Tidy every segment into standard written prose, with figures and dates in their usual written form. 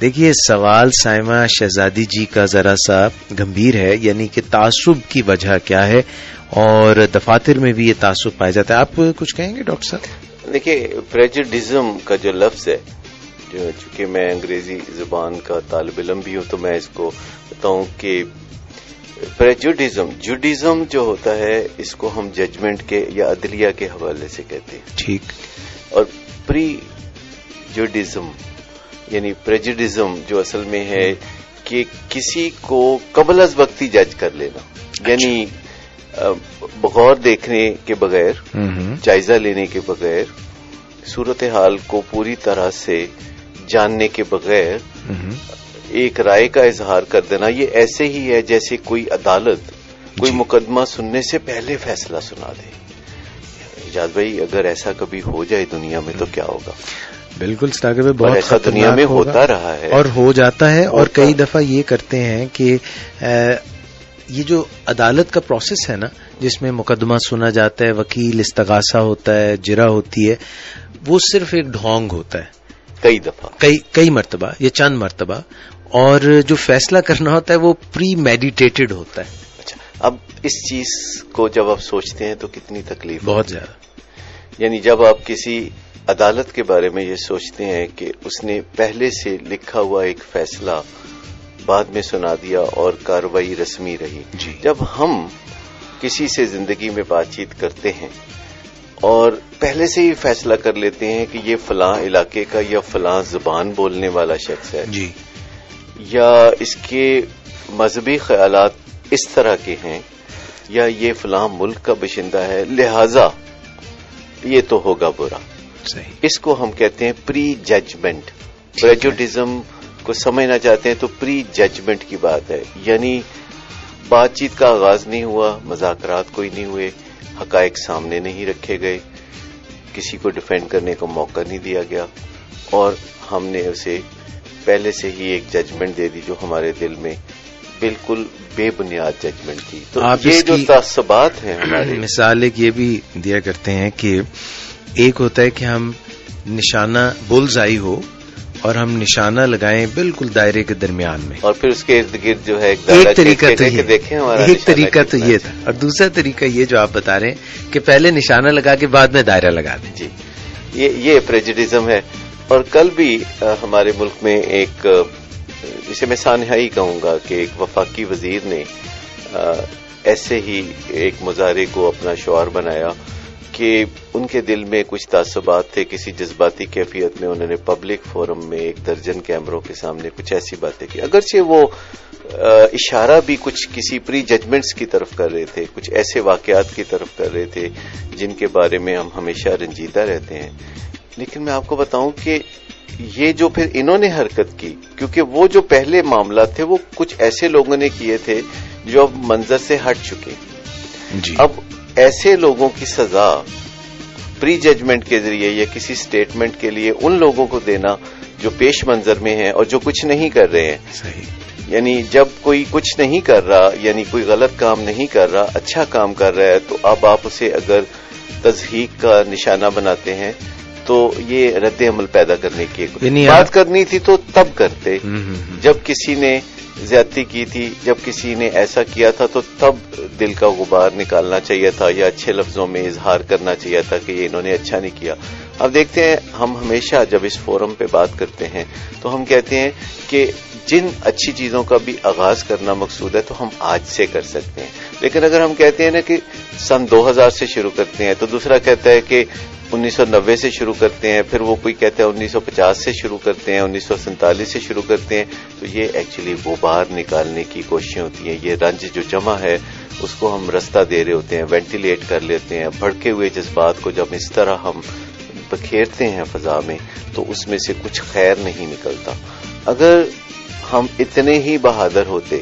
دیکھیے سوال سائمہ شہزادی جی کا ذرا سا گمبھیر ہے، یعنی کہ تعصب کی وجہ کیا ہے اور دفاتر میں بھی یہ تعصب پایا جاتا ہے. آپ کچھ کہیں گے ڈاکٹر صاحب؟ دیکھیے پریجوڈزم کا جو لفظ ہے، جو چونکہ میں انگریزی زبان کا طالب علم بھی ہوں تو میں اس کو بتاؤں کہ پریجوڈزم جوڈزم جو ہوتا ہے اس کو ہم ججمنٹ کے یا عدلیہ کے حوالے سے کہتے ہیں. ٹھیک. اور پری جوڈزم یعنی پریجوڈزم جو اصل میں ہے کہ کسی کو قبل از وقتی جج کر لینا، یعنی بغور دیکھنے کے بغیر، جائزہ لینے کے بغیر، صورتحال کو پوری طرح سے جاننے کے بغیر ایک رائے کا اظہار کر دینا. یہ ایسے ہی ہے جیسے کوئی عدالت کوئی مقدمہ سننے سے پہلے فیصلہ سنا دے. اجاز بھائی اگر ایسا کبھی ہو جائے دنیا میں تو کیا ہوگا؟ بالکل ثاقب بھائی، بہت ایسا دنیا میں ہوتا رہا ہے اور ہو جاتا ہے. اور کئی دفعہ یہ کرتے ہیں کہ یہ جو عدالت کا پروسیس ہے نا، جس میں مقدمہ سنا جاتا ہے، وکیل استغاثہ ہوتا ہے، جرا ہوتی ہے، وہ صرف ایک ڈھونگ ہوتا ہے کئی دفعہ، کئی مرتبہ یا چند مرتبہ، اور جو فیصلہ کرنا ہوتا ہے وہ پری میڈیٹیٹڈ ہوتا ہے. اچھا، اب اس چیز کو جب آپ سوچتے ہیں تو کتنی تکلیف؟ بہت زیادہ. یعنی جب آپ کسی عدالت کے بارے میں یہ سوچتے ہیں کہ اس نے پہلے سے لکھا ہوا ایک فیصلہ بعد میں سنا دیا اور کارروائی رسمی رہی. جی. جب ہم کسی سے زندگی میں بات چیت کرتے ہیں اور پہلے سے ہی فیصلہ کر لیتے ہیں کہ یہ فلاں علاقے کا یا فلاں زبان بولنے والا شخص ہے، جی، یا اس کے مذہبی خیالات اس طرح کے ہیں، یا یہ فلاں ملک کا باشندہ ہے، لہذا یہ تو ہوگا برا. صحیح. اس کو ہم کہتے ہیں پری ججمنٹ. پریجوڈزم کو سمجھنا چاہتے ہیں تو پری ججمنٹ کی بات ہے، یعنی بات چیت کا آغاز نہیں ہوا، مذاکرات کوئی نہیں ہوئے، حقائق سامنے نہیں رکھے گئے، کسی کو ڈیفینڈ کرنے کا موقع نہیں دیا گیا، اور ہم نے اسے پہلے سے ہی ایک ججمنٹ دے دی جو ہمارے دل میں بالکل بے بنیاد ججمنٹ تھی. تو یہ جو تعصبات ہیں ہمارے، مثال ایک یہ بھی دیا کرتے ہیں کہ ایک ہوتا ہے کہ ہم نشانہ بولز آئی ہو اور ہم نشانہ لگائیں بالکل دائرے کے درمیان میں، اور پھر اس کے ارد گرد جو ہے ایک طریقہ تو یہ، دیکھیں ہمارا ایک طریقہ تو یہ تھا، اور دوسرا طریقہ یہ جو آپ بتا رہے ہیں کہ پہلے نشانہ لگا کے بعد میں دائرہ لگا دیں. جی، یہ پریجوڈزم ہے. اور کل بھی ہمارے ملک میں ایک، جسے میں سانحائی کہوں گا، کہ ایک وفاقی وزیر نے ایسے ہی ایک مظاہرے کو اپنا شعار بنایا کہ ان کے دل میں کچھ تعصبات تھے، کسی جذباتی کیفیت میں انہوں نے پبلک فورم میں 1 درجن کیمروں کے سامنے کچھ ایسی باتیں کی، اگرچہ وہ اشارہ بھی کچھ کسی پری ججمنٹس کی طرف کر رہے تھے، کچھ ایسے واقعات کی طرف کر رہے تھے جن کے بارے میں ہم ہمیشہ رنجیدہ رہتے ہیں. لیکن میں آپ کو بتاؤں کہ یہ جو پھر انہوں نے حرکت کی، کیونکہ وہ جو پہلے معاملات تھے وہ کچھ ایسے لوگوں نے کیے تھے جو اب منظر سے ہٹ چکے. جی. اب ایسے لوگوں کی سزا پری ججمنٹ کے ذریعے یا کسی سٹیٹمنٹ کے لیے ان لوگوں کو دینا جو پیش منظر میں ہیں اور جو کچھ نہیں کر رہے ہیں. صحیح. یعنی جب کوئی کچھ نہیں کر رہا، یعنی کوئی غلط کام نہیں کر رہا، اچھا کام کر رہا ہے، تو اب آپ اسے اگر تضحیک کا نشانہ بناتے ہیں تو یہ رد عمل پیدا کرنے کی بات کرنی تھی تو تب کرتے، جب کسی نے زیادتی کی تھی، جب کسی نے ایسا کیا تھا تو تب دل کا غبار نکالنا چاہیے تھا یا اچھے لفظوں میں اظہار کرنا چاہیے تھا کہ یہ انہوں نے اچھا نہیں کیا. اب دیکھتے ہیں، ہم ہمیشہ جب اس فورم پہ بات کرتے ہیں تو ہم کہتے ہیں کہ جن اچھی چیزوں کا بھی آغاز کرنا مقصود ہے تو ہم آج سے کر سکتے ہیں. لیکن اگر ہم کہتے ہیں نا کہ سن 2000 سے شروع کرتے ہیں، تو دوسرا کہتا ہے کہ 1990 سے شروع کرتے ہیں، پھر وہ کوئی کہتا ہے 1950 سے شروع کرتے ہیں، 1947 سے شروع کرتے ہیں، تو یہ ایکچولی وہ باہر نکالنے کی کوششیں ہوتی ہیں. یہ رنج جو جمع ہے اس کو ہم رستہ دے رہے ہوتے ہیں، وینٹیلیٹ کر لیتے ہیں. بھڑکے ہوئے جذبات کو جب اس طرح ہم بکھیرتے ہیں فضا میں تو اس میں سے کچھ خیر نہیں نکلتا. اگر ہم اتنے ہی بہادر ہوتے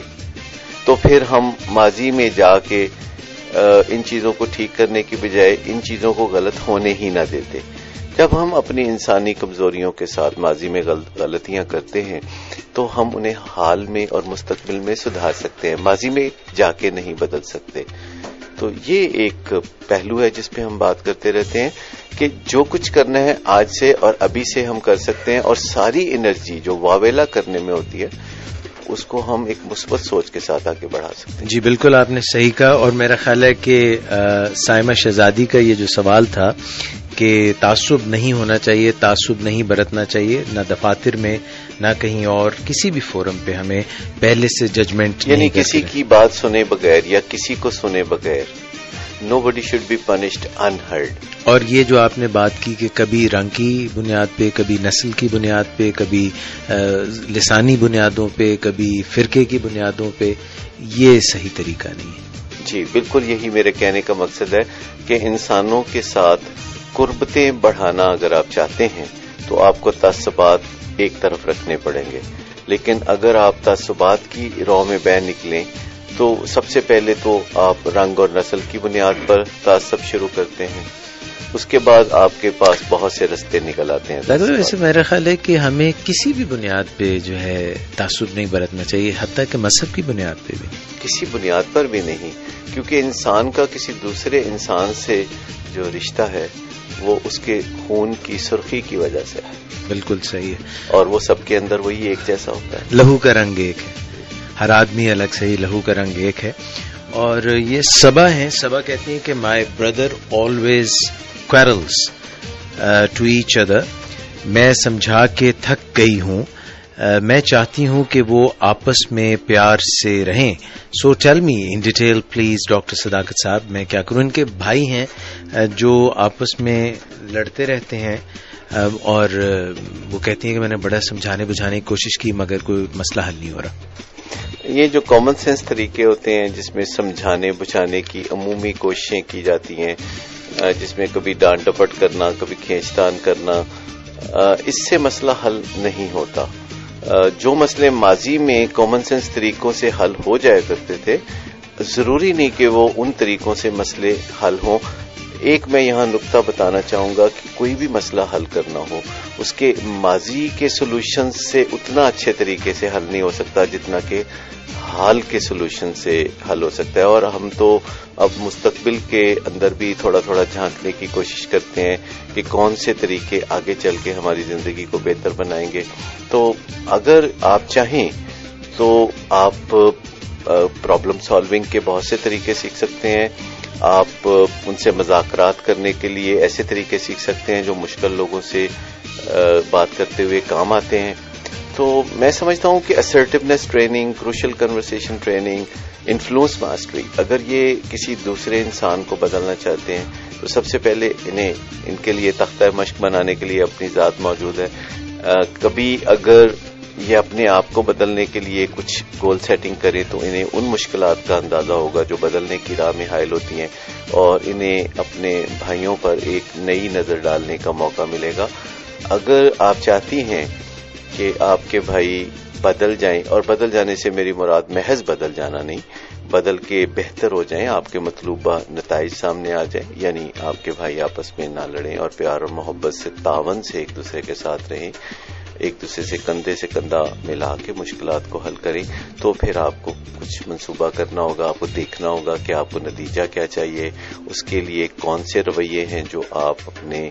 تو پھر ہم ماضی میں جا کے ان چیزوں کو ٹھیک کرنے کی بجائے ان چیزوں کو غلط ہونے ہی نہ دیتے. جب ہم اپنی انسانی کمزوریوں کے ساتھ ماضی میں غلطیاں کرتے ہیں تو ہم انہیں حال میں اور مستقبل میں سدھار سکتے ہیں، ماضی میں جا کے نہیں بدل سکتے. تو یہ ایک پہلو ہے جس پہ ہم بات کرتے رہتے ہیں کہ جو کچھ کرنا ہے آج سے اور ابھی سے ہم کر سکتے ہیں، اور ساری انرجی جو واویلا کرنے میں ہوتی ہے اس کو ہم ایک مثبت سوچ کے ساتھ آگے بڑھا سکتے ہیں. جی بالکل آپ نے صحیح کہا، اور میرا خیال ہے کہ سائمہ شہزادی کا یہ جو سوال تھا کہ تعصب نہیں ہونا چاہیے، تعصب نہیں برتنا چاہیے، نہ دفاتر میں نہ کہیں اور کسی بھی فورم پہ ہمیں پہلے سے ججمنٹ یعنی کسی کی بات سنے بغیر یا کسی کو سنے بغیر nobody should be punished unheard. اور یہ جو آپ نے بات کی کہ کبھی رنگ کی بنیاد پہ، کبھی نسل کی بنیاد پہ، کبھی لسانی بنیادوں پہ، کبھی فرقے کی بنیادوں پہ، یہ صحیح طریقہ نہیں ہے. جی بالکل یہی میرے کہنے کا مقصد ہے کہ انسانوں کے ساتھ قربتیں بڑھانا اگر آپ چاہتے ہیں تو آپ کو تعصبات ایک طرف رکھنے پڑیں گے، لیکن اگر آپ تعصبات کی راہ میں بہ نکلیں تو سب سے پہلے تو آپ رنگ اور نسل کی بنیاد پر تعصب شروع کرتے ہیں، اس کے بعد آپ کے پاس بہت سے رستے نکل آتے ہیں. ویسے میرا خیال ہے کہ ہمیں کسی بھی بنیاد پہ جو ہے تعصب نہیں برتنا چاہیے، حتیٰ کہ مذہب کی بنیاد پہ بھی کسی بنیاد پر بھی نہیں، کیونکہ انسان کا کسی دوسرے انسان سے جو رشتہ ہے وہ اس کے خون کی سرخی کی وجہ سے ہے. بالکل صحیح ہے، اور وہ سب کے اندر وہی ایک جیسا ہوتا ہے. لہو کا رنگ ایک ہے، ہر آدمی الگ سے ہی، لہو کا رنگ ایک ہے. اور یہ سبا ہیں، سبا کہتی ہیں کہ my brother always quarrels to each other, میں سمجھا کے تھک گئی ہوں، میں چاہتی ہوں کہ وہ آپس میں پیار سے رہیں. So tell me in detail please doctor صداقت صاحب، میں کیا کروں؟ ان کے بھائی ہیں جو آپس میں لڑتے رہتے ہیں، اور وہ کہتی ہیں کہ میں نے بڑا سمجھانے بجھانے کی کوشش کی مگر کوئی مسئلہ حل نہیں ہو رہا. یہ جو کامن سینس طریقے ہوتے ہیں جس میں سمجھانے بجھانے کی عمومی کوششیں کی جاتی ہیں، جس میں کبھی ڈانٹ ڈپٹ کرنا، کبھی کھینچ تان کرنا، اس سے مسئلہ حل نہیں ہوتا. جو مسئلے ماضی میں کامن سینس طریقوں سے حل ہو جایا کرتے تھے، ضروری نہیں کہ وہ ان طریقوں سے مسئلے حل ہوں. ایک میں یہاں نقطہ بتانا چاہوں گا کہ کوئی بھی مسئلہ حل کرنا ہو اس کے ماضی کے سولوشن سے اتنا اچھے طریقے سے حل نہیں ہو سکتا جتنا کہ حال کے سولوشن سے حل ہو سکتا ہے. اور ہم تو اب مستقبل کے اندر بھی تھوڑا تھوڑا جھانکنے کی کوشش کرتے ہیں کہ کون سے طریقے آگے چل کے ہماری زندگی کو بہتر بنائیں گے. تو اگر آپ چاہیں تو آپ پرابلم سالونگ کے بہت سے طریقے سیکھ سکتے ہیں. آپ ان سے مذاکرات کرنے کے لیے ایسے طریقے سیکھ سکتے ہیں جو مشکل لوگوں سے بات کرتے ہوئے کام آتے ہیں. تو میں سمجھتا ہوں کہ assertiveness training, crucial conversation training, influence mastery, اگر یہ کسی دوسرے انسان کو بدلنا چاہتے ہیں تو سب سے پہلے ان کے لیے تختہ مشق بنانے کے لیے اپنی ذات موجود ہے. کبھی اگر یہ اپنے آپ کو بدلنے کے لیے کچھ گول سیٹنگ کریں تو انہیں ان مشکلات کا اندازہ ہوگا جو بدلنے کی راہ میں حائل ہوتی ہیں، اور انہیں اپنے بھائیوں پر ایک نئی نظر ڈالنے کا موقع ملے گا. اگر آپ چاہتی ہیں کہ آپ کے بھائی بدل جائیں، اور بدل جانے سے میری مراد محض بدل جانا نہیں، بدل کے بہتر ہو جائیں، آپ کے مطلوبہ نتائج سامنے آ جائیں، یعنی آپ کے بھائی آپس میں نہ لڑیں اور پیار اور محبت سے، تعاون سے ایک دوسرے کے ساتھ رہیں، ایک دوسرے سے کندھے سے کندھا ملا کے مشکلات کو حل کریں، تو پھر آپ کو کچھ منصوبہ کرنا ہوگا. آپ کو دیکھنا ہوگا کہ آپ کو نتیجہ کیا چاہیے، اس کے لیے کون سے رویے ہیں جو آپ اپنے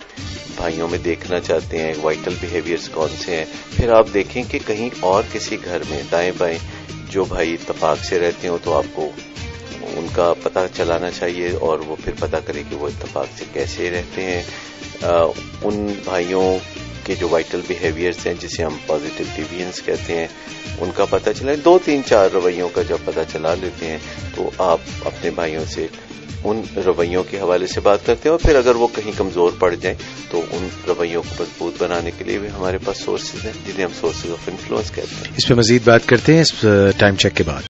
بھائیوں میں دیکھنا چاہتے ہیں، وائٹل بیہیویئرز کون سے ہیں. پھر آپ دیکھیں کہ کہیں اور کسی گھر میں دائیں بائیں جو بھائی اتفاق سے رہتے ہوں تو آپ کو ان کا پتہ چلانا چاہیے، اور وہ پھر پتہ کریں کہ وہ اتفاق سے کیسے رہتے ہیں. ان بھائیوں کے جو وائٹل بیہیویئرز ہیں جسے ہم پازیٹیو ڈیویئنس کہتے ہیں، ان کا پتہ چلائیں. 2-3-4 رویوں کا جب پتہ چلا لیتے ہیں تو آپ اپنے بھائیوں سے ان رویوں کے حوالے سے بات کرتے ہیں، اور پھر اگر وہ کہیں کمزور پڑ جائیں تو ان رویوں کو مضبوط بنانے کے لیے بھی ہمارے پاس سورسز ہیں جنہیں ہم سورسز آف انفلوئنس کہتے ہیں. اس پہ مزید بات کرتے ہیں اس ٹائم چیک کے بعد.